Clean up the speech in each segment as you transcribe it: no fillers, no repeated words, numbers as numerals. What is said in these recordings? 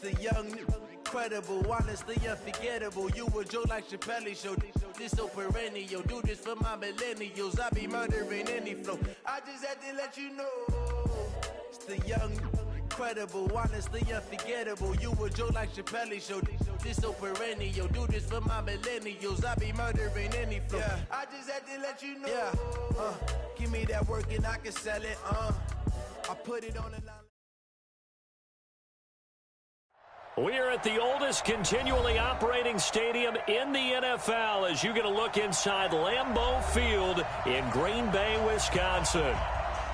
the young, incredible, honestly unforgettable. You a joke like Chappelle Show. This so perennial. Do this for my millennials. I be murdering any flow. I just had to let you know. It's the young, incredible, honestly unforgettable. You a joke like Chappelle Show. This so perennial. Do this for my millennials. I be murdering any flow. Yeah. I just had to let you know. Yeah. Give me that work and I can sell it. I put it on the line. We're at the oldest continually operating stadium in the NFL as you get a look inside Lambeau Field in Green Bay, Wisconsin.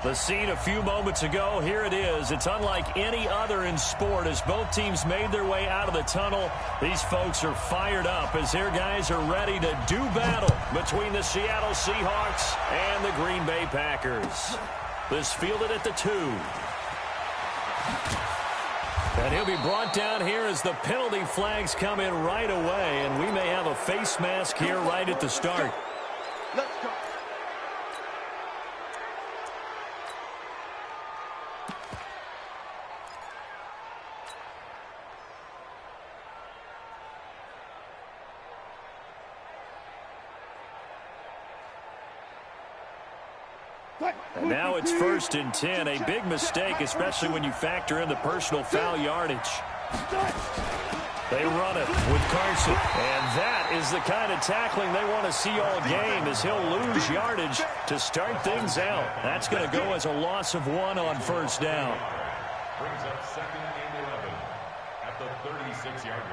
The scene a few moments ago, here it is. It's unlike any other in sport as both teams made their way out of the tunnel. These folks are fired up as their guys are ready to do battle between the Seattle Seahawks and the Green Bay Packers. This fielded at the 2. And he'll be brought down here as the penalty flags come in right away, and we may have a face mask here right at the start. Let's go. And now it's 1st and 10. A big mistake, especially when you factor in the personal foul yardage. They run it with Carson. And that is the kind of tackling they want to see all game as he'll lose yardage to start things out. That's going to go as a loss of 1 on 1st down. Brings up 2nd and 11 at the 36-yard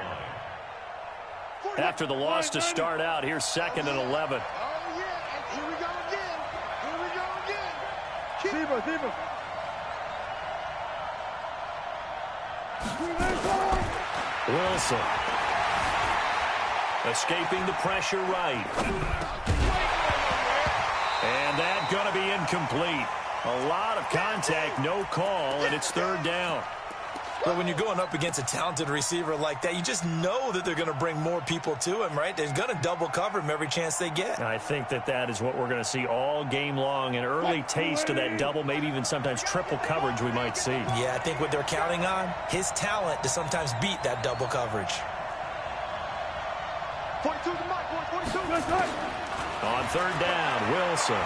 line. After the loss to start out, here's 2nd and 11. Wilson. Escaping the pressure right. And that going to be incomplete. A lot of contact, no call, and it's 3rd down. But when you're going up against a talented receiver like that, you just know that they're going to bring more people to him, right? They're going to double cover him every chance they get. I think that is what we're going to see all game long. An early taste of that double, maybe even sometimes triple coverage we might see. Yeah, I think what they're counting on, his talent to sometimes beat that double coverage. 42 to Mike, 42. On 3rd down, Wilson.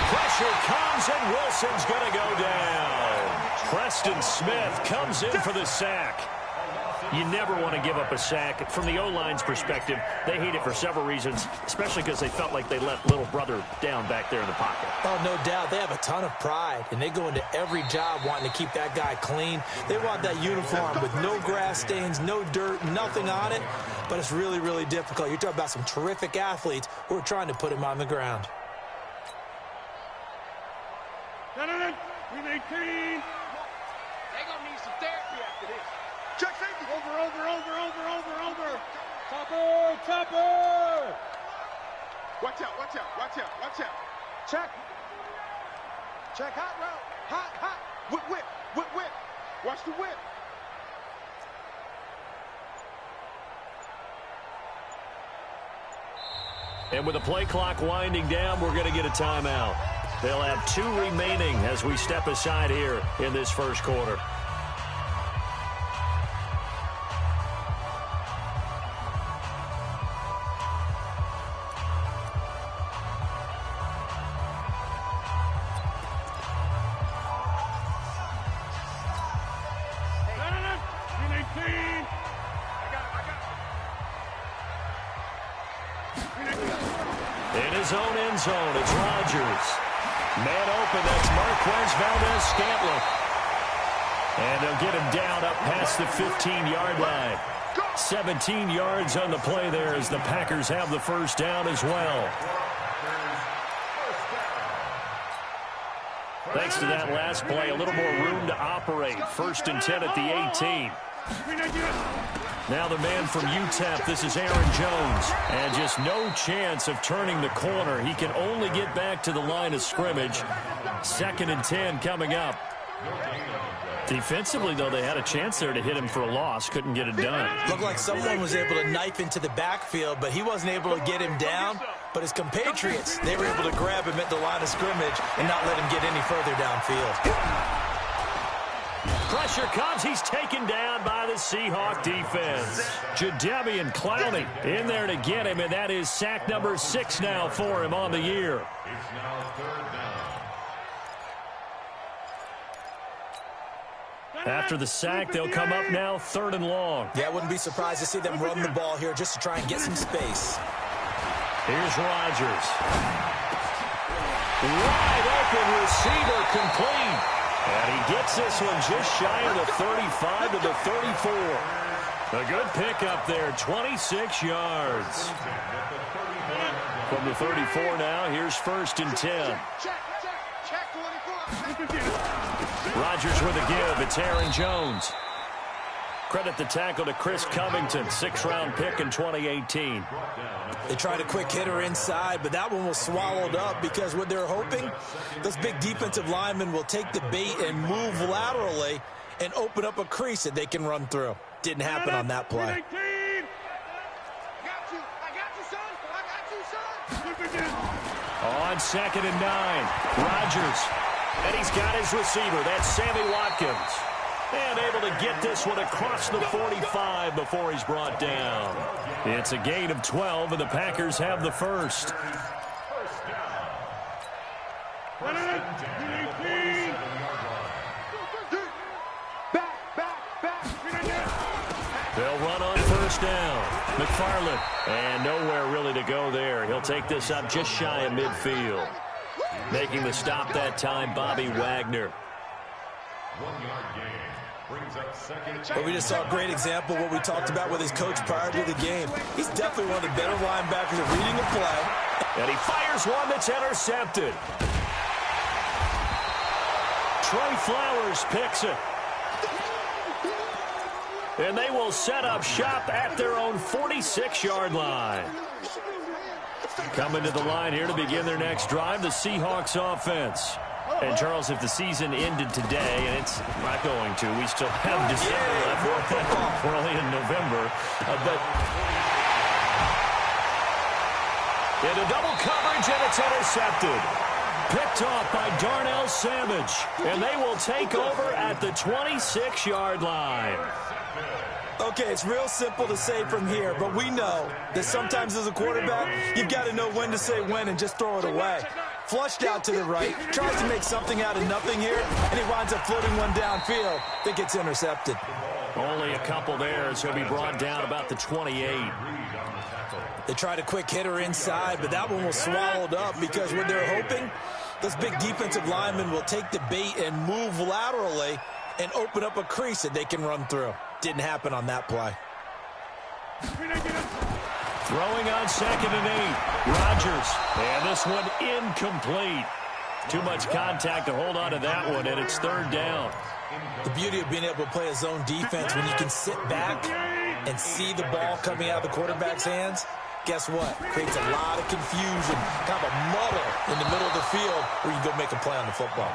Pressure comes, and Wilson's going to go down. Preston Smith comes in for the sack. You never want to give up a sack. From the O-line's perspective, they hate it for several reasons, especially because they felt like they let little brother down back there in the pocket. Oh, no doubt. They have a ton of pride, and they go into every job wanting to keep that guy clean. They want that uniform with no grass stains, no dirt, nothing on it, but it's really, really difficult. You're talking about some terrific athletes who are trying to put him on the ground. We need clean. They gonna need some therapy after this. Check safety. Over. Topper. Watch out. Check hot route. Hot. Whip. Watch the whip. And with the play clock winding down, we're going to get a timeout. They'll have 2 remaining as we step aside here in this 1st quarter. In his own end zone, it's Rodgers. Man open, that's Marquez Valdez-Scantling. And they'll get him down up past the 15-yard line. 17 yards on the play there as the Packers have the 1st down as well. Thanks to that last play, a little more room to operate. 1st and 10 at the 18. Now the man from UTEP, this is Aaron Jones. And just no chance of turning the corner. He can only get back to the line of scrimmage. 2nd and 10 coming up. Defensively, though, they had a chance there to hit him for a loss. Couldn't get it done. Looked like someone was able to knife into the backfield, but he wasn't able to get him down. But his compatriots, they were able to grab him at the line of scrimmage and not let him get any further downfield. Pressure comes. He's taken down by the Seahawk defense. Jadeveon Clowney in there to get him, and that is sack number 6 now for him on the year. It's now 3rd down. After the sack, they'll come up now 3rd and long. Yeah, I wouldn't be surprised to see them run the ball here just to try and get some space. Here's Rodgers. Wide open receiver complete. And he gets this one just shy of the 35 to the 34. A good pickup there, 26 yards. From the 34 now, here's 1st and 10. Rodgers with a give. It's Aaron Jones. Credit the tackle to Chris Covington, 6th-round pick in 2018. They tried a quick hitter inside, but that one was swallowed up because what they're hoping, those big defensive linemen will take the bait and move laterally and open up a crease that they can run through. Didn't happen on that play. On 2nd and 9, Rodgers. And he's got his receiver. That's Sammy Watkins. And able to get this one across the 45 before he's brought down. It's a gain of 12, and the Packers have the first. They'll run on 1st down. McFarland. And nowhere really to go there. He'll take this up just shy of midfield. Making the stop that time, Bobby Wagner. 1-yard gain. Brings up 2nd. But we just saw a great example of what we talked about with his coach prior to the game. He's definitely one of the better linebackers at reading a play. And he fires one that's intercepted. Trey Flowers picks it. And they will set up shop at their own 46-yard line. Coming to the line here to begin their next drive, the Seahawks offense. And, Charles, if the season ended today, and it's not going to, we still have December left. We're only in November. But into double coverage, and it's intercepted. Picked off by Darnell Savage. And they will take over at the 26-yard line. Okay, it's real simple to say from here, but we know that sometimes as a quarterback, you've got to know when to say when and just throw it away. Flushed out to the right, tries to make something out of nothing here, and he winds up floating one downfield that gets intercepted. Only a couple there, so he'll be brought down about the 28. They tried a quick hitter inside, but that one was swallowed up because what they're hoping, those big defensive linemen will take the bait and move laterally and open up a crease that they can run through. Didn't happen on that play. Throwing on 2nd and 8. Rodgers. And this one incomplete. Too much contact to hold on to that one, and it's 3rd down. The beauty of being able to play a zone defense when you can sit back and see the ball coming out of the quarterback's hands, guess what? Creates a lot of confusion, kind of a muddle in the middle of the field where you can go make a play on the football.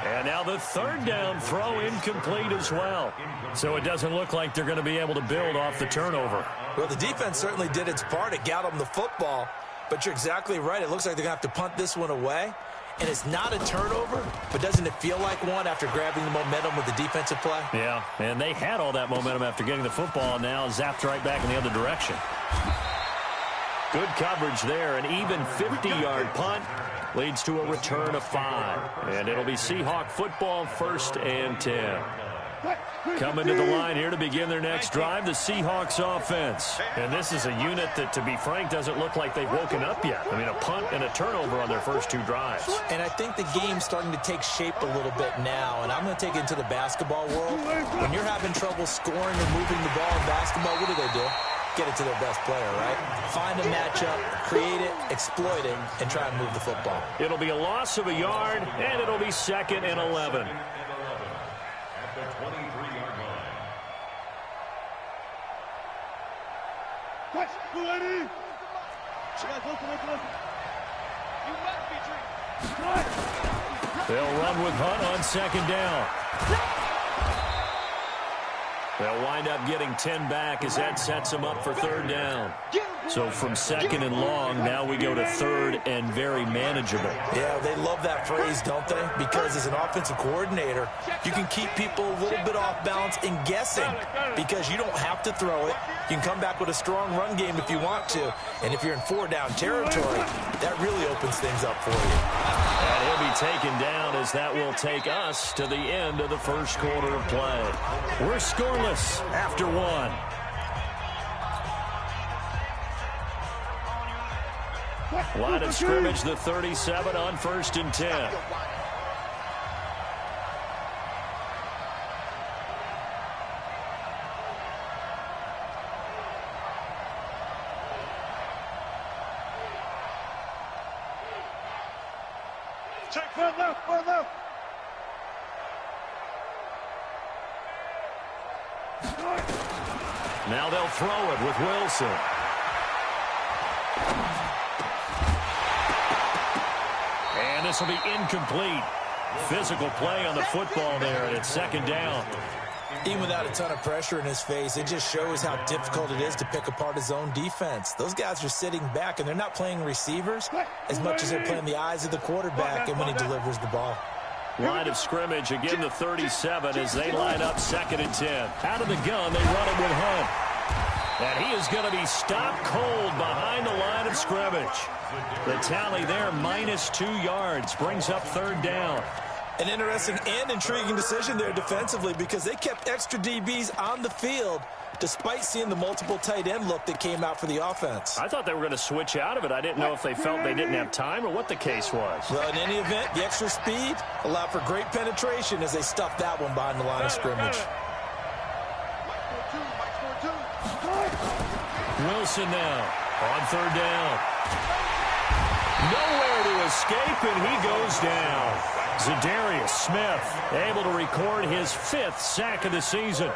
And now the 3rd down throw incomplete as well. So it doesn't look like they're going to be able to build off the turnover. Well, the defense certainly did its part. It got them the football, but you're exactly right. It looks like they're going to have to punt this one away. And it's not a turnover, but doesn't it feel like one after grabbing the momentum with the defensive play? Yeah, and they had all that momentum after getting the football, and now zapped right back in the other direction. Good coverage there. An even 50-yard punt leads to a return of 5. And it'll be Seahawk football, 1st and 10. Coming to the line here to begin their next drive, the Seahawks offense. And this is a unit that, to be frank, doesn't look like they've woken up yet. I mean, a punt and a turnover on their first 2 drives. And I think the game's starting to take shape a little bit now, and I'm going to take it into the basketball world. When you're having trouble scoring or moving the ball in basketball, what do? Get it to their best player, right? Find a matchup, create it, exploit it, and try and move the football. It'll be a loss of a yard, and it'll be 2nd and 11. At the 23-yard line. They'll run with Hunt on 2nd down. They'll wind up getting 10 back as that sets them up for 3rd down. So from 2nd and long, now we go to 3rd and very manageable. Yeah, they love that phrase, don't they? Because as an offensive coordinator, you can keep people a little bit off balance and guessing because you don't have to throw it. You can come back with a strong run game if you want to. And if you're in 4-down territory, that really opens things up for you. And he'll be taken down as that will take us to the end of the first quarter of play. We're scoreless after 1. Line of scrimmage, the 37 on 1st and 10. Check for left, for left. Now they'll throw it with Wilson. And this will be incomplete. Physical play on the football there, and it's 2nd down. Even without a ton of pressure in his face, it just shows how difficult it is to pick apart his own defense. Those guys are sitting back, and they're not playing receivers as much as they're playing the eyes of the quarterback and when he delivers the ball. Line of scrimmage, again the 37 as they line up 2nd and 10. Out of the gun, they run it with Hunt. And he is going to be stopped cold behind the line of scrimmage. The tally there, -2 yards, brings up 3rd down. An interesting and intriguing decision there defensively because they kept extra DBs on the field despite seeing the multiple tight end look that came out for the offense. I thought they were going to switch out of it. I didn't know if they felt they didn't have time or what the case was. Well, in any event, the extra speed allowed for great penetration as they stuffed that one behind the line of scrimmage. Wilson now on 3rd down. Nowhere to escape, and he goes down. Zadarius Smith able to record his 5th sack of the season.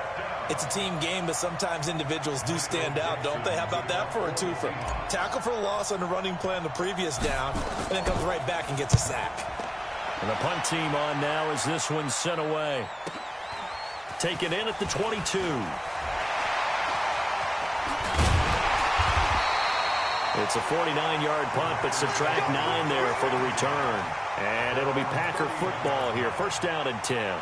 It's a team game, but sometimes individuals do stand out, don't they? How about that for a twofer? Tackle for a loss on the running play on the previous down, and then comes right back and gets a sack. And the punt team on now as this one's sent away. Taken in at the 22. It's a 49-yard punt, but subtract 9 there for the return. And it'll be Packer football here. 1st down and 10.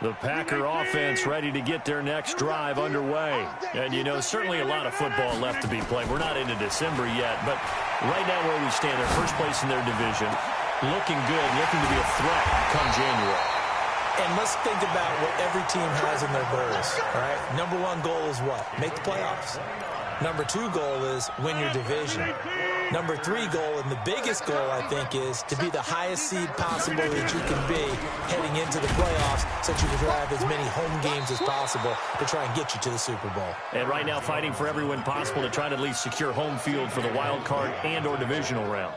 The Packer offense ready to get their next drive underway. And, you know, certainly a lot of football left to be played. We're not into December yet, but right now where we stand, they're 1st place in their division. Looking good, looking to be a threat come January. And let's think about what every team has in their goals, all right? Number 1 goal is what? Make the playoffs. Number 2 goal is win your division. Number 3 goal, and the biggest goal, I think, is to be the highest seed possible that you can be heading into the playoffs so that you can have as many home games as possible to try and get you to the Super Bowl. And right now fighting for every win possible to try to at least secure home field for the wild card and or divisional round.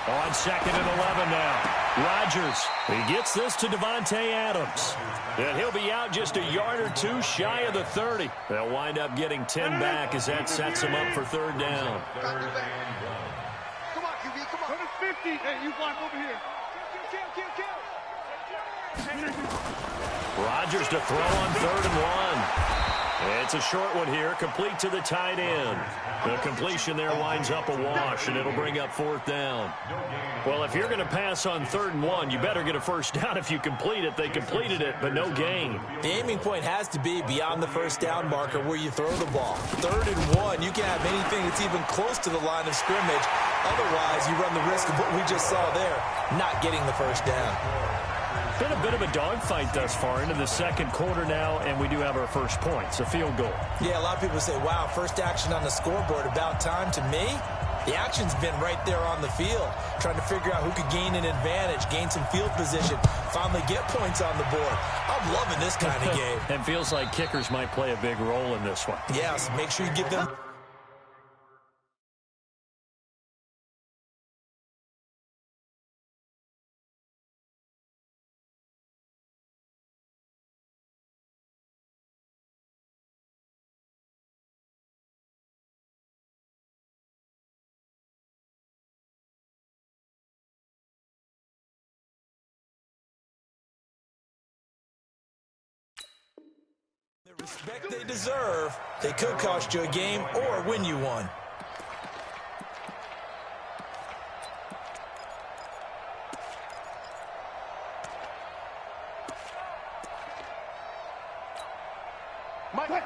On 2nd and 11 now. Rodgers, he gets this to Devontae Adams. And he'll be out just a yard or 2 shy of the 30. They'll wind up getting 10 back as that sets them up for 3rd down. Come on, QB, come on. 50. Hey, you block over here. Kill. Rodgers to throw on 3rd and 1. It's a short one here, complete to the tight end. The completion there winds up a wash, and it'll bring up 4th down. Well, if you're going to pass on 3rd and 1, you better get a 1st down if you complete it. They completed it, but no gain. The aiming point has to be beyond the 1st down marker where you throw the ball. 3rd and 1, you can have anything that's even close to the line of scrimmage. Otherwise, you run the risk of what we just saw there, not getting the 1st down. Been a bit of a dogfight thus far into the 2nd quarter now, and we do have our first points, a field goal. Yeah, a lot of people say, wow, first action on the scoreboard, about time. To me, the action's been right there on the field, trying to figure out who could gain an advantage, gain some field position, finally get points on the board. I'm loving this kind of game. And feels like kickers might play a big role in this one. Yes, make sure you give them Respect they deserve. They could cost you a game or win you one.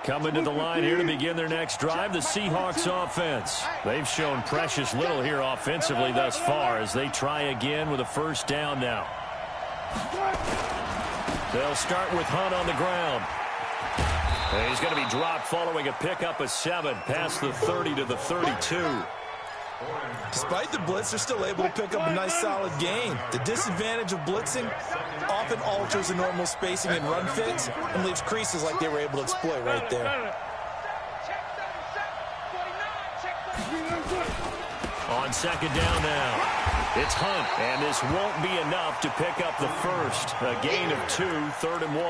Coming to the line here to begin their next drive, the Seahawks offense. They've shown precious little here offensively thus far as they try again with a first down now. They'll start with Hunt on the ground. And he's going to be dropped following a pickup of 7 past the 30 to the 32. Despite the blitz, they're still able to pick up a nice solid gain. The disadvantage of blitzing often alters the normal spacing and run fits and leaves creases like they were able to exploit right there. On second down now. It's Hunt, and this won't be enough to pick up the first. A gain of 2, 3rd and 1.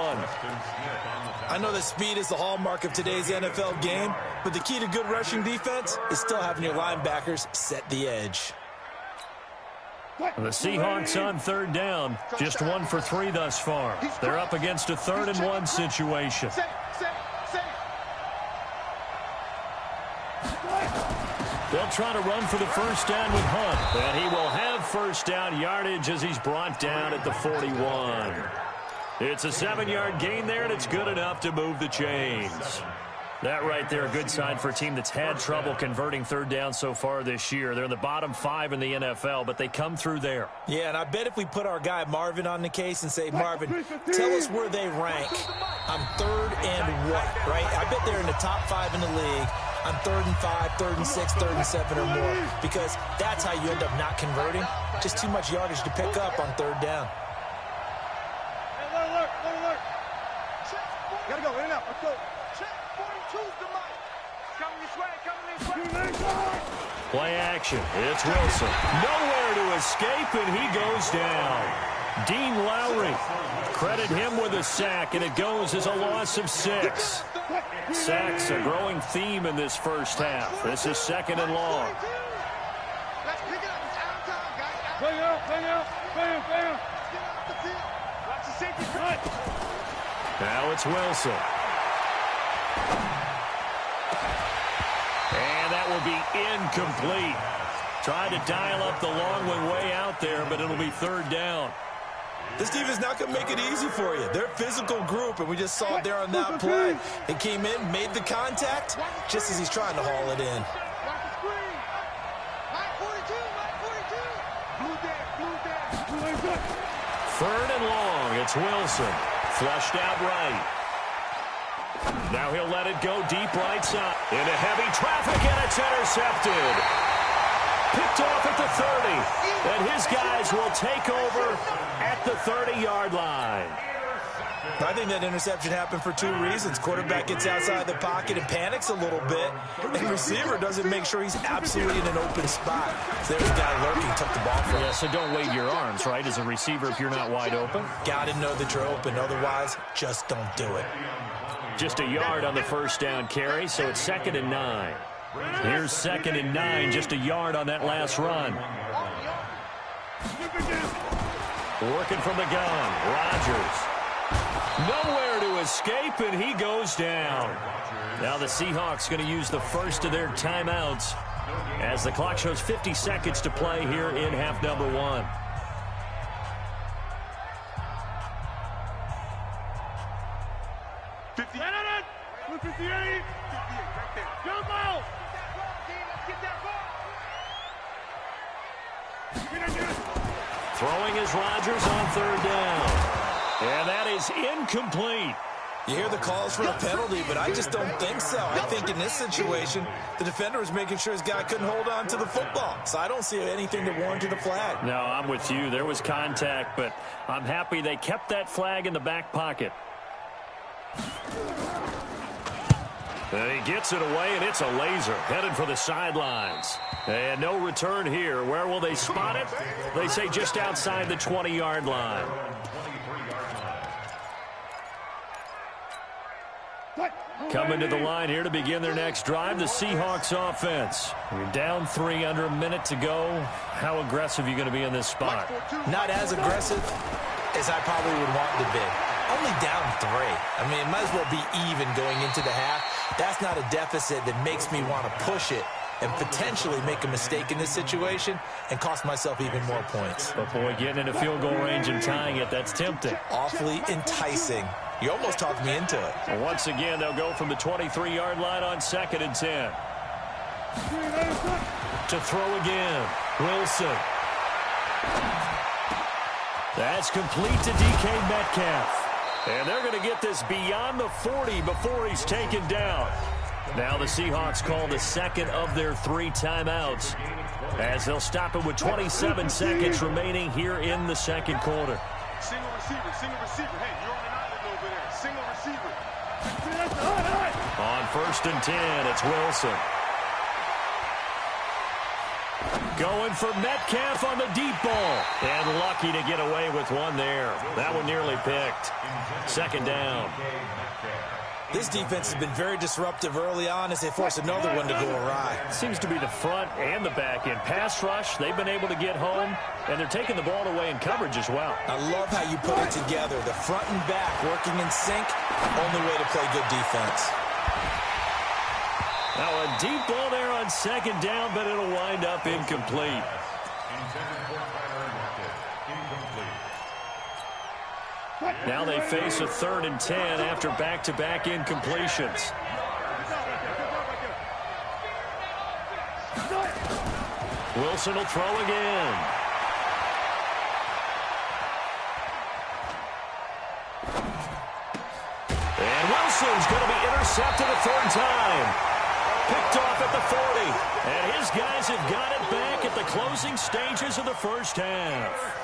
I know that speed is the hallmark of today's NFL game, but the key to good rushing defense is still having your linebackers set the edge. The Seahawks on 3rd down, just 1 for 3 thus far. They're up against a 3rd and 1 situation. They'll try to run for the first down with Hunt, and he will have first down yardage as he's brought down at the 41. It's a 7-yard gain there, and it's good enough to move the chains. That right there, a good sign for a team that's had trouble converting 3rd down so far this year. They're in the bottom 5 in the NFL, but they come through there. Yeah, and I bet if we put our guy Marvin on the case and say, Marvin, tell us where they rank on 3rd and what, right? I bet they're in the top 5 in the league on 3rd and 5, 3rd and 6, 3rd and 7 or more, because that's how you end up not converting. Just too much yardage to pick up on 3rd down. Alert. Gotta go, in and out, let's go. Check, 42's the mic. Coming this way. Play action. It's Wilson. Nowhere to escape, and he goes down. Dean Lowry. Credit him with a sack, and it goes as a loss of 6. Sacks a growing theme in this first half. This is 2nd and long. Let's pick it up. It's out of time, guys. Bang out. Bam. Watch the safety cut. Now it's Wilson. And that will be incomplete. Tried to dial up the long one way out there, but it'll be 3rd down. This defense is not going to make it easy for you. They're a physical group, and we just saw it there on that play. They came in, made the contact, just as he's trying to haul it in. Watch the screen. Line 42. 3rd and long. It's Wilson. Flushed out right. Now he'll let it go deep right side. Into heavy traffic, and it's intercepted. Picked off at the 30. And his guys will take over at the 30-yard line. I think that interception happened for 2 reasons. Quarterback gets outside the pocket and panics a little bit, and receiver doesn't make sure he's absolutely in an open spot. So there's a guy lurking, took the ball from him. Yeah, so don't wave your arms, right, as a receiver if you're not wide open. Got to know that you're open. Otherwise, just don't do it. Just a yard on the first down carry, so it's 2nd and 9. Here's 2nd and 9, just a yard on that last run. Working from the gun, Rodgers. Nowhere to escape, and he goes down. Now the Seahawks going to use the first of their timeouts as the clock shows 50 seconds to play here in half number 1. Throwing is Rodgers on 3rd down. And that is incomplete. You hear the calls for a penalty, but I just don't think so. I think in this situation, the defender was making sure his guy couldn't hold on to the football. So I don't see anything to warrant a flag. No, I'm with you. There was contact, but I'm happy they kept that flag in the back pocket. And he gets it away, and it's a laser headed for the sidelines. And no return here. Where will they spot it? They say just outside the 20-yard line. Coming to the line here to begin their next drive, the Seahawks offense. You're down 3 under a minute to go. How aggressive are you going to be in this spot? Not as aggressive as I probably would want to be. I only down 3. I mean, it might as well be even going into the half. That's not a deficit that makes me want to push it and potentially make a mistake in this situation and cost myself even more points. But, boy, getting into field goal range and tying it, that's tempting. Awfully enticing. You almost talked me into it. Well, once again, they'll go from the 23-yard line on 2nd and 10. To throw again, Wilson. That's complete to DK Metcalf. And they're going to get this beyond the 40 before he's taken down. Now the Seahawks call the second of their 3 timeouts as they'll stop it with 27 seconds remaining here in the second quarter. Single receiver. Hey, you're on an island over there. Single receiver. On 1st and 10, it's Wilson. Going for Metcalf on the deep ball. And lucky to get away with one there. That one nearly picked. 2nd down. This defense has been very disruptive early on as they force another one to go awry. Seems to be the front and the back end. Pass rush, they've been able to get home, and they're taking the ball away in coverage as well. I love how you put it together. The front and back working in sync, only way to play good defense. Now a deep ball there on 2nd down, but it'll wind up incomplete. Now they face a 3rd and 10 after back-to-back incompletions. Wilson will throw again. And Wilson's going to be intercepted a 3rd time. Picked off at the 40. And his guys have got it back at the closing stages of the first half.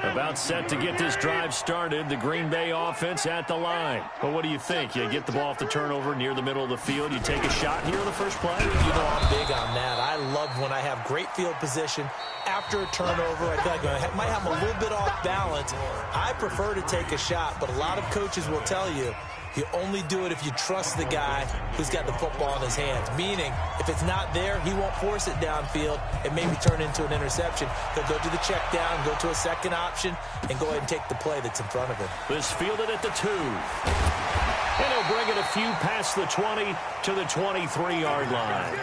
About set to get this drive started. The Green Bay offense at the line. But what do you think? You get the ball off the turnover near the middle of the field. You take a shot here on the first play? You know I'm big on that. I love when I have great field position. After a turnover, I feel like I might have a little bit off balance. I prefer to take a shot, but a lot of coaches will tell you you only do it if you trust the guy who's got the football in his hands. Meaning, if it's not there, he won't force it downfield and maybe turn into an interception. He'll go to the check down, go to a second option, and go ahead and take the play that's in front of him. This fielded at the 2. And he'll bring it a few past the 20 to the 23-yard line.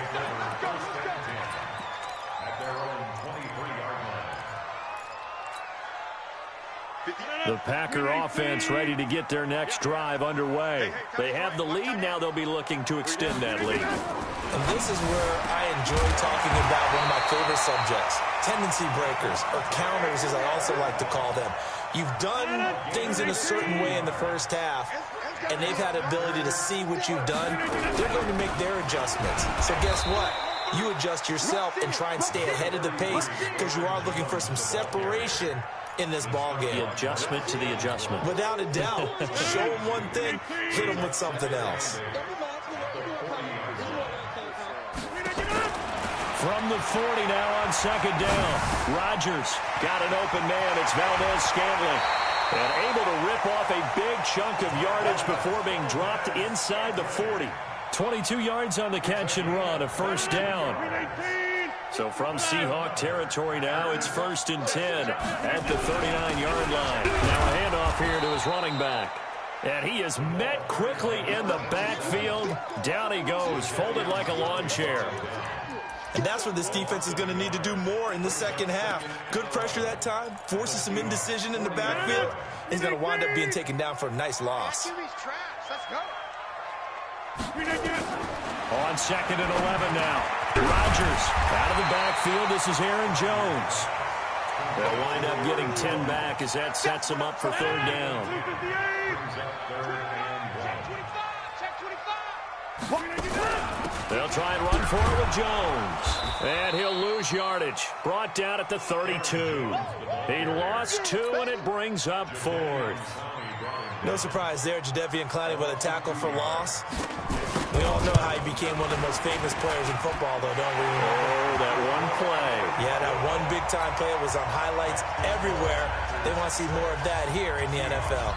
The Packer offense ready to get their next drive underway. They have the lead. Now they'll be looking to extend that lead. And this is where I enjoy talking about one of my favorite subjects, tendency breakers, or counters as I also like to call them. You've done things in a certain way in the first half, and they've had the ability to see what you've done. They're going to make their adjustments. So guess what? You adjust yourself and try and stay ahead of the pace because you are looking for some separation in this ball game. The adjustment to the adjustment. Without a doubt. Show them one thing, hit them with something else. From the 40 now on 2nd down. Rodgers got an open man. It's Valdez-Scantling. And able to rip off a big chunk of yardage before being dropped inside the 40. 22 yards on the catch and run, a 1st down. So from Seahawk territory now, it's 1st and 10 at the 39-yard line. Now a handoff here to his running back. And he is met quickly in the backfield. Down he goes, folded like a lawn chair. And that's what this defense is going to need to do more in the second half. Good pressure that time, forces some indecision in the backfield. He's going to wind up being taken down for a nice loss. Let's go. On 2nd and 11 now. Rodgers out of the backfield. This is Aaron Jones. They'll wind up getting 10 back as that sets him up for 3rd down. They'll try and run for it with Jones. And he'll lose yardage. Brought down at the 32. He lost 2, and it brings up 4th. No surprise there, Jadeveon Clowney with a tackle for loss. We all know how he became one of the most famous players in football, though, don't we? Oh, that one play. Yeah, that one big-time play was on highlights everywhere. They want to see more of that here in the NFL.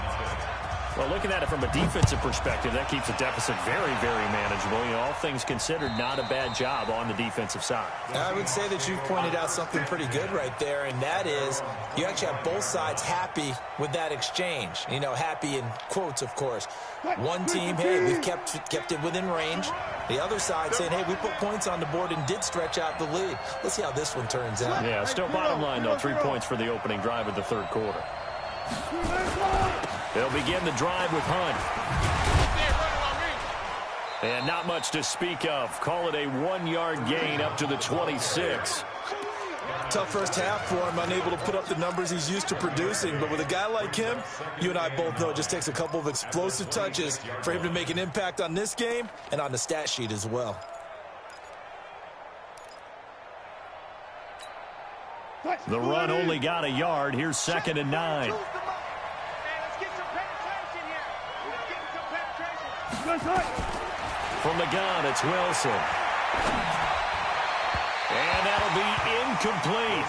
Well, looking at it from a defensive perspective, that keeps the deficit very, very manageable. You know, all things considered, not a bad job on the defensive side. I would say that you've pointed out something pretty good right there, and that is you actually have both sides happy with that exchange. You know, happy in quotes, of course. One team, hey, we've kept it within range. The other side saying, hey, we put points on the board and did stretch out the lead. Let's see how this one turns out. Yeah, still bottom line, though, 3 points for the opening drive of the third quarter. They'll begin the drive with Hunt. And not much to speak of. Call it a 1-yard gain up to the 26. Tough first half for him, unable to put up the numbers he's used to producing. But with a guy like him, you and I both know it just takes a couple of explosive touches for him to make an impact on this game and on the stat sheet as well. The run only got a yard. Here's 2nd and 9. From the gun, it's Wilson. And that'll be incomplete.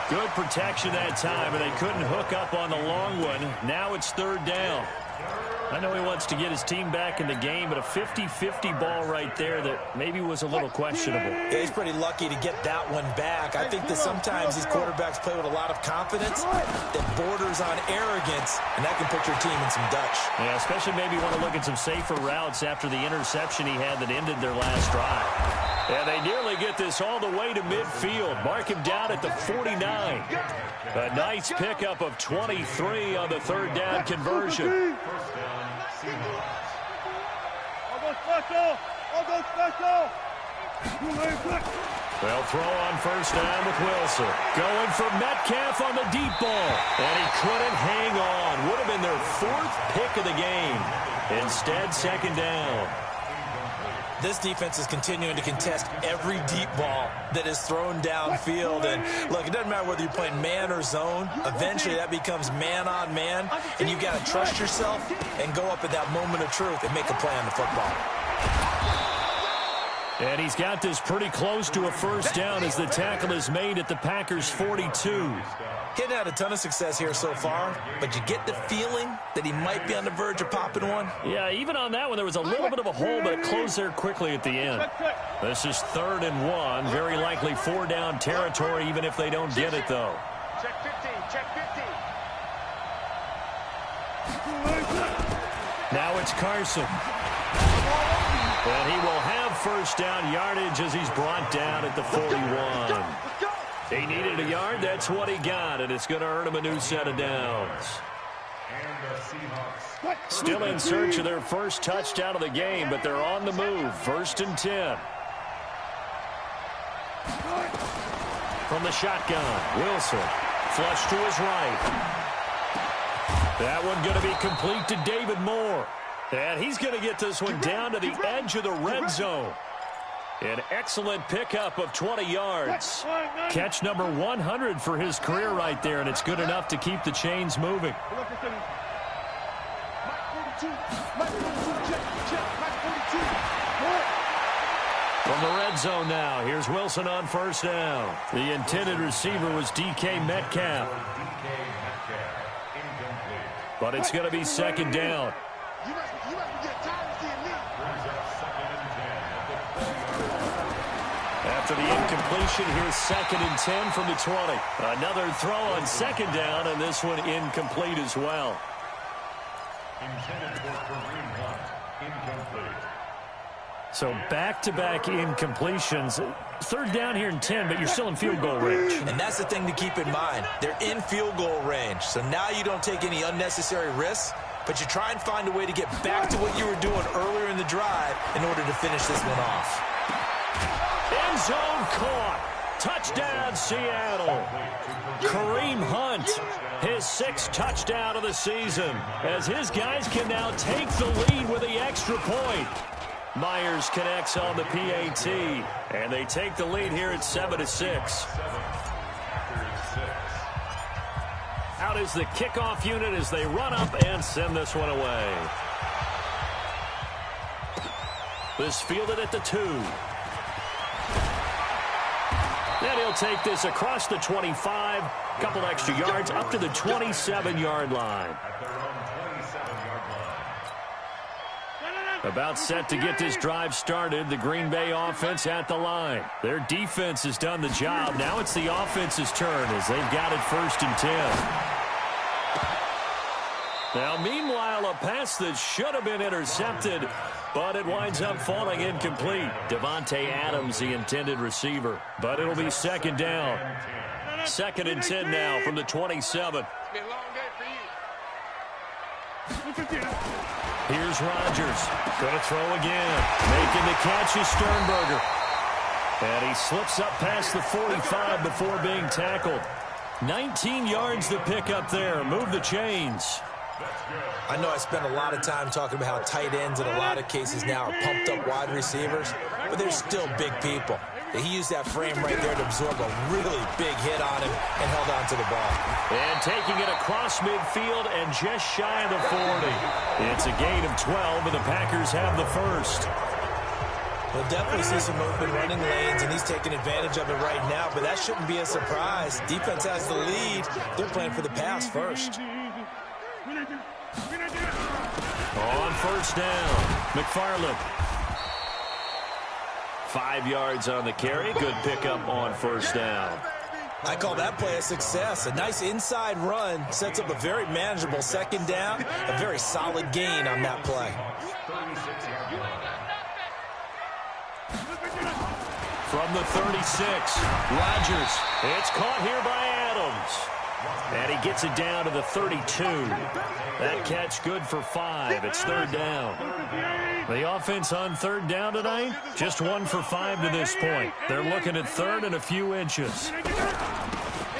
Good protection that time, and they couldn't hook up on the long one. Now it's 3rd down. I know he wants to get his team back in the game, but a 50-50 ball right there that maybe was a little questionable. Yeah, he's pretty lucky to get that one back. I think that sometimes these quarterbacks play with a lot of confidence that borders on arrogance, and that can put your team in some Dutch. Yeah, especially maybe want to look at some safer routes after the interception he had that ended their last drive. And they nearly get this all the way to midfield. Mark him down at the 49. A nice pickup of 23 on the 3rd down conversion. They'll throw on 1st down with Wilson. Going for Metcalf on the deep ball. And he couldn't hang on. Would have been their 4th pick of the game. Instead, 2nd down. This defense is continuing to contest every deep ball that is thrown downfield. And, look, it doesn't matter whether you're playing man or zone. Eventually, that becomes man-on-man, and you've got to trust yourself and go up at that moment of truth and make a play on the football. And he's got this pretty close to a 1st down as the tackle is made at the Packers' 42. He's had a ton of success here so far, but you get the feeling that he might be on the verge of popping one. Yeah, even on that one, there was a little bit of a hole, but it closed there quickly at the end. This is 3rd and 1. Very likely 4-down territory, even if they don't get it, though. Check 15, check 15. Now it's Carson. And he will have 1st down yardage as he's brought down at the 41. He needed a yard. That's what he got, and it's going to earn him a new set of downs. Still in search of their 1st touchdown of the game, but they're on the move. 1st and 10. From the shotgun, Wilson. Flush to his right. That one going to be complete to David Moore. And he's going to get this one down to the edge of the red zone. An excellent pickup of 20 yards. Catch number 100 for his career right there, and it's good enough to keep the chains moving. From the red zone now, here's Wilson on 1st down. The intended receiver was DK Metcalf. But it's going to be 2nd down. After the incompletion, here's 2nd and 10 from the 20. Another throw on 2nd down, and this one incomplete as well. So back-to-back incompletions. 3rd down here in 10, but you're still in field goal range. And that's the thing to keep in mind. They're in field goal range. So now you don't take any unnecessary risks, but you try and find a way to get back to what you were doing earlier in the drive in order to finish this one off. End zone caught. Touchdown, Seattle. Kareem Hunt, his 6th touchdown of the season, as his guys can now take the lead with the extra point. Myers connects on the PAT, and they take the lead here at 7-6. Out is the kickoff unit as they run up and send this one away. This fielded at the 2. Then he'll take this across the 25, couple extra yards up to the 27-yard line. About set to get this drive started. The Green Bay offense at the line. Their defense has done the job. Now it's the offense's turn as they've got it 1st and 10. Now, meanwhile, a pass that should have been intercepted, but it winds up falling incomplete. Devontae Adams, the intended receiver. But it'll be 2nd down. 2nd and 10 now from the 27. Been a long day for you. Here's Rodgers. Going to throw again. Making the catch is Sternberger. And he slips up past the 45 before being tackled. 19 yards to pick up there. Move the chains. I know I spent a lot of time talking about how tight ends in a lot of cases now are pumped up wide receivers, but they're still big people. He used that frame right there to absorb a really big hit on him and held on to the ball. And taking it across midfield and just shy of the 40. It's a gain of 12, and the Packers have the first. We'll definitely see some movement running lanes, and he's taking advantage of it right now, but that shouldn't be a surprise. Defense has the lead. They're playing for the pass first. On 1st down, McFarland. 5 yards on the carry. Good pickup on 1st down. I call that play a success. A nice inside run sets up a very manageable 2nd down. A very solid gain on that play. From the 36, Rodgers. It's caught here by Adams. And he gets it down to the 32. That catch good for 5. It's 3rd down. The offense on 3rd down tonight, just 1 for 5 to this point. They're looking at 3rd and a few inches.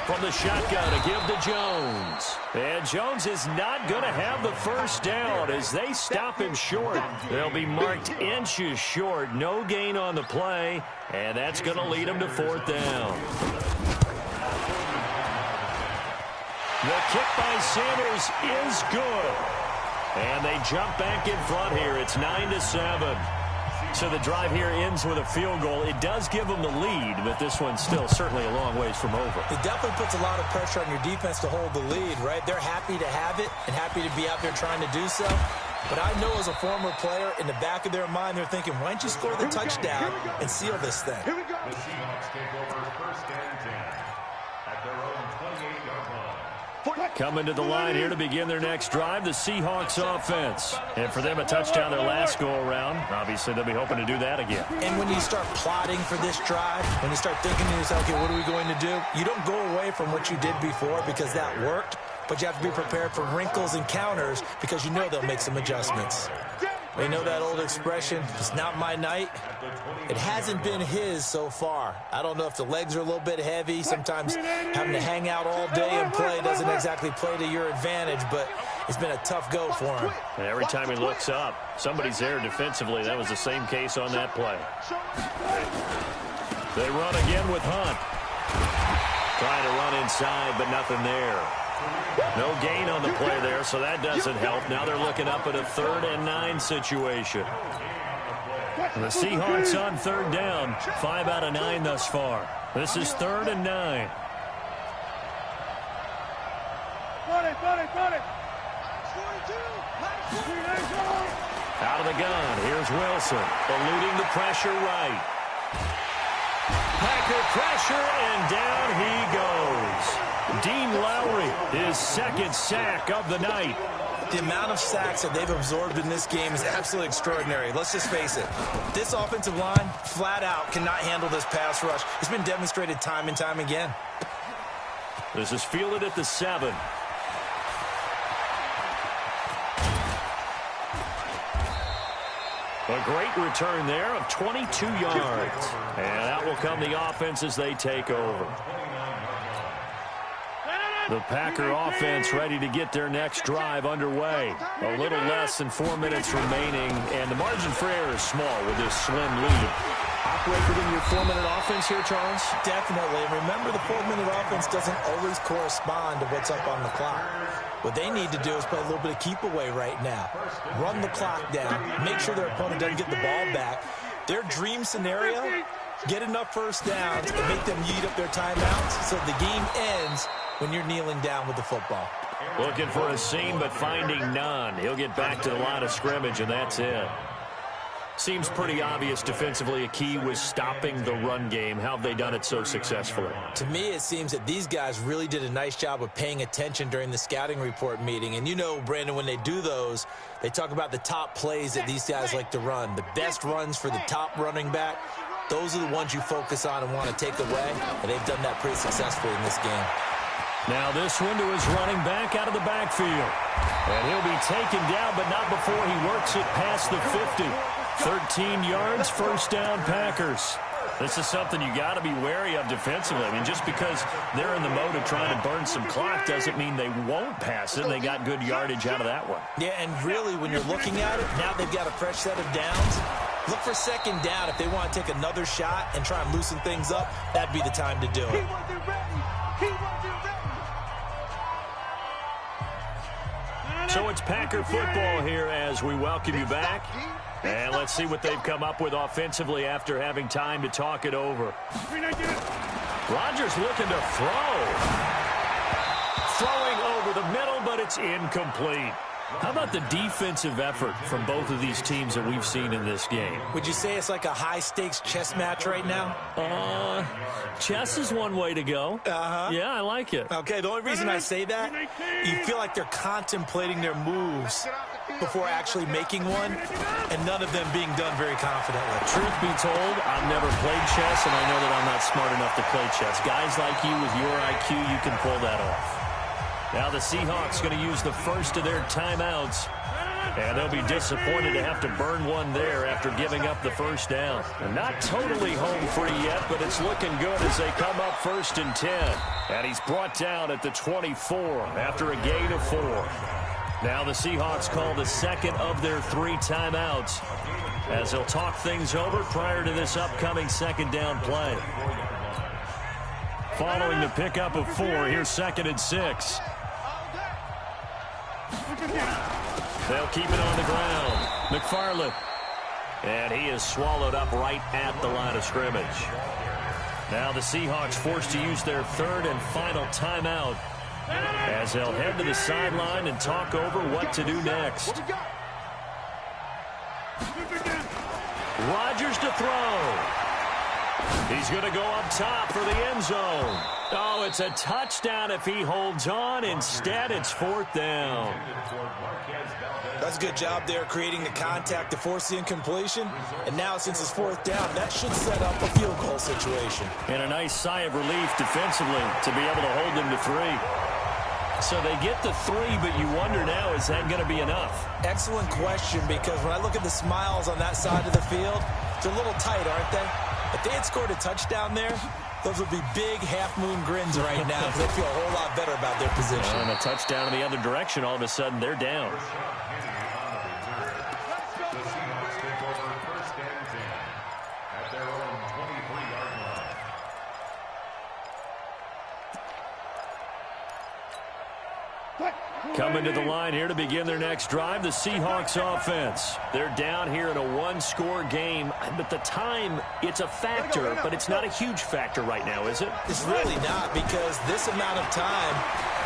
From the shotgun, a give to Jones. And Jones is not going to have the 1st down as they stop him short. They'll be marked inches short. No gain on the play, and that's going to lead them to 4th down. The kick by Sanders is good. And they jump back in front here. It's 9-7. So the drive here ends with a field goal. It does give them the lead, but this one's still certainly a long ways from over. It definitely puts a lot of pressure on your defense to hold the lead, right? They're happy to have it and happy to be out there trying to do so. But I know as a former player, in the back of their mind, they're thinking, why don't you score the touchdown and seal this thing? The Seahawks take over 1st and 10 at their own 28-yard line. Coming to the line here to begin their next drive, the Seahawks offense. And for them, a touchdown their last go-around. Obviously, they'll be hoping to do that again. And when you start plotting for this drive, when you start thinking to yourself, okay, what are we going to do? You don't go away from what you did before because that worked, but you have to be prepared for wrinkles and counters because you know they'll make some adjustments. You know that old expression, it's not my night? It hasn't been his so far. I don't know if the legs are a little bit heavy. Sometimes having to hang out all day and play doesn't exactly play to your advantage, but it's been a tough go for him. And every time he looks up, somebody's there defensively. That was the same case on that play. They run again with Hunt. Trying to run inside, but nothing there. No gain on the play there, so that doesn't help. Now they're looking up at a 3rd and 9 situation. The Seahawks on 3rd down, 5 out of 9 thus far. This is 3rd and 9. Out of the gun, here's Wilson, eluding the pressure right. Packer pressure, and down he goes. Dean Lowry, his 2nd sack of the night. The amount of sacks that they've absorbed in this game is absolutely extraordinary. Let's just face it. This offensive line, flat out, cannot handle this pass rush. It's been demonstrated time and time again. This is fielded at the 7. A great return there of 22 yards. And out will come the offense as they take over. The Packer offense ready to get their next drive underway. A little less than 4 minutes remaining, and the margin for error is small with this slim lead. Operate within your 4-minute offense here, Charles? Definitely. And remember, the 4-minute offense doesn't always correspond to what's up on the clock. What they need to do is play a little bit of keep away right now. Run the clock down. Make sure their opponent doesn't get the ball back. Their dream scenario, get enough first downs and make them yeet up their timeouts so the game ends when you're kneeling down with the football. Looking for a seam, but finding none. He'll get back to the line of scrimmage, and that's it. Seems pretty obvious defensively a key was stopping the run game. How have they done it so successfully? To me, it seems that these guys really did a nice job of paying attention during the scouting report meeting. And you know, Brandon, when they do those, they talk about the top plays that these guys like to run. The best runs for the top running back, those are the ones you focus on and want to take away. And they've done that pretty successfully in this game. Now this one to his running back out of the backfield. And he'll be taken down, but not before he works it past the 50. 13 yards, first down, Packers. This is something you got to be wary of defensively. I mean, just because they're in the mode of trying to burn some clock doesn't mean they won't pass it. They got good yardage out of that one. Yeah, and really, when you're looking at it, now they've got a fresh set of downs. Look for second down. If they want to take another shot and try and loosen things up, that'd be the time to do it. So it's Packer football here as we welcome you back. And let's see what they've come up with offensively after having time to talk it over. Rodgers looking to throw. Throwing over the middle, but it's incomplete. How about the defensive effort from both of these teams that we've seen in this game? Would you say it's like a high-stakes chess match right now? Chess is one way to go. Yeah, I like it. Okay, the only reason I say that, you feel like they're contemplating their moves before actually making one, and none of them being done very confidently. Truth be told, I've never played chess, and I know that I'm not smart enough to play chess. Guys like you with your IQ, you can pull that off. Now the Seahawks going to use the first of their timeouts, and they'll be disappointed to have to burn one there after giving up the first down. And not totally home free yet, but it's looking good as they come up 1st and 10. And he's brought down at the 24 after a gain of 4. Now the Seahawks call the second of their 3 timeouts as they'll talk things over prior to this upcoming second down play. Following the pickup of 4, here's 2nd and 6. They'll keep it on the ground. McFarland. And he is swallowed up right at the line of scrimmage. Now the Seahawks forced to use their 3rd and final timeout as they'll head to the sideline and talk over what to do next. Rodgers to throw. He's going to go up top for the end zone. Oh, it's a touchdown if he holds on. Instead, it's 4th down. That's a good job there creating the contact to force the incompletion. And now, since it's 4th down, that should set up a field goal situation. And a nice sigh of relief defensively to be able to hold them to 3. So they get the 3, but you wonder now, is that going to be enough? Excellent question, because when I look at the smiles on that side of the field, they're a little tight, aren't they? If they had scored a touchdown there, those would be big half-moon grins right now because they feel a whole lot better about their position. And a touchdown in the other direction, all of a sudden they're down. Coming to the line here to begin their next drive, the Seahawks offense. They're down here in a 1-score game, but the time, it's a factor, but it's not a huge factor right now, is it? It's really not, because this amount of time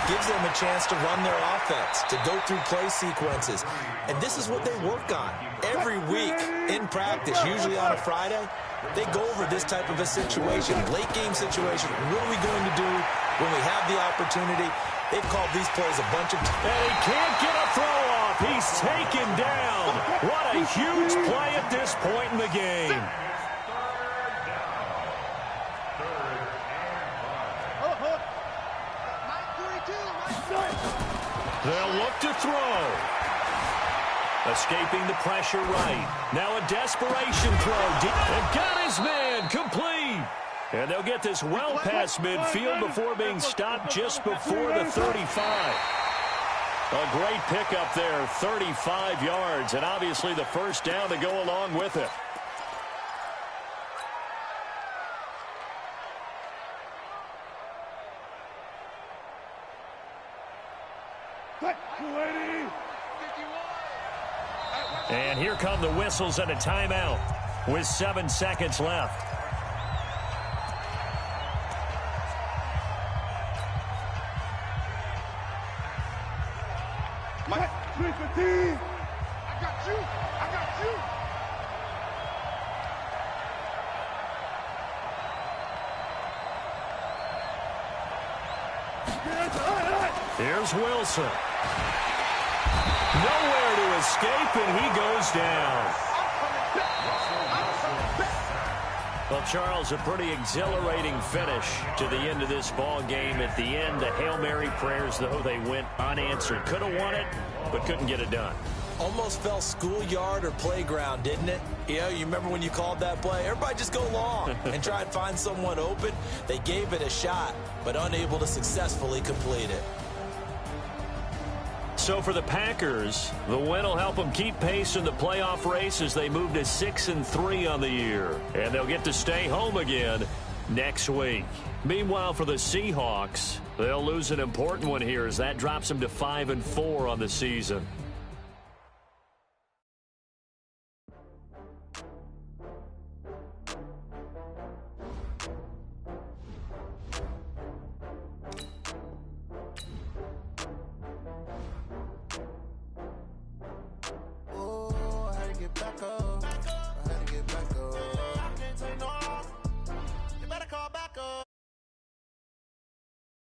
gives them a chance to run their offense, to go through play sequences. And this is what they work on every week in practice, usually on a Friday. They go over this type of a situation, late game situation. What are we going to do when we have the opportunity? They've called these plays a bunch of times. And he can't get a throw off. He's taken down. What a huge play at this point in the game. They'll look to throw. Escaping the pressure right. Now a desperation throw. And got his man complete. And they'll get this well past midfield before being stopped just before the 35. A great pickup there, 35 yards, and obviously the first down to go along with it. And here come the whistles and a timeout with 7 seconds left. Here's Wilson. Nowhere to escape, and he goes down. Well, Charles, a pretty exhilarating finish to the end of this ball game. At the end, the Hail Mary prayers, though, they went unanswered. Could have won it, but couldn't get it done. Almost felt schoolyard or playground, didn't it? You know, you remember when you called that play? Everybody just go long and try and find someone open. They gave it a shot, but unable to successfully complete it. So for the Packers, the win will help them keep pace in the playoff race as they move to 6-3 on the year. And they'll get to stay home again next week. Meanwhile, for the Seahawks, they'll lose an important one here as that drops them to 5-4 on the season.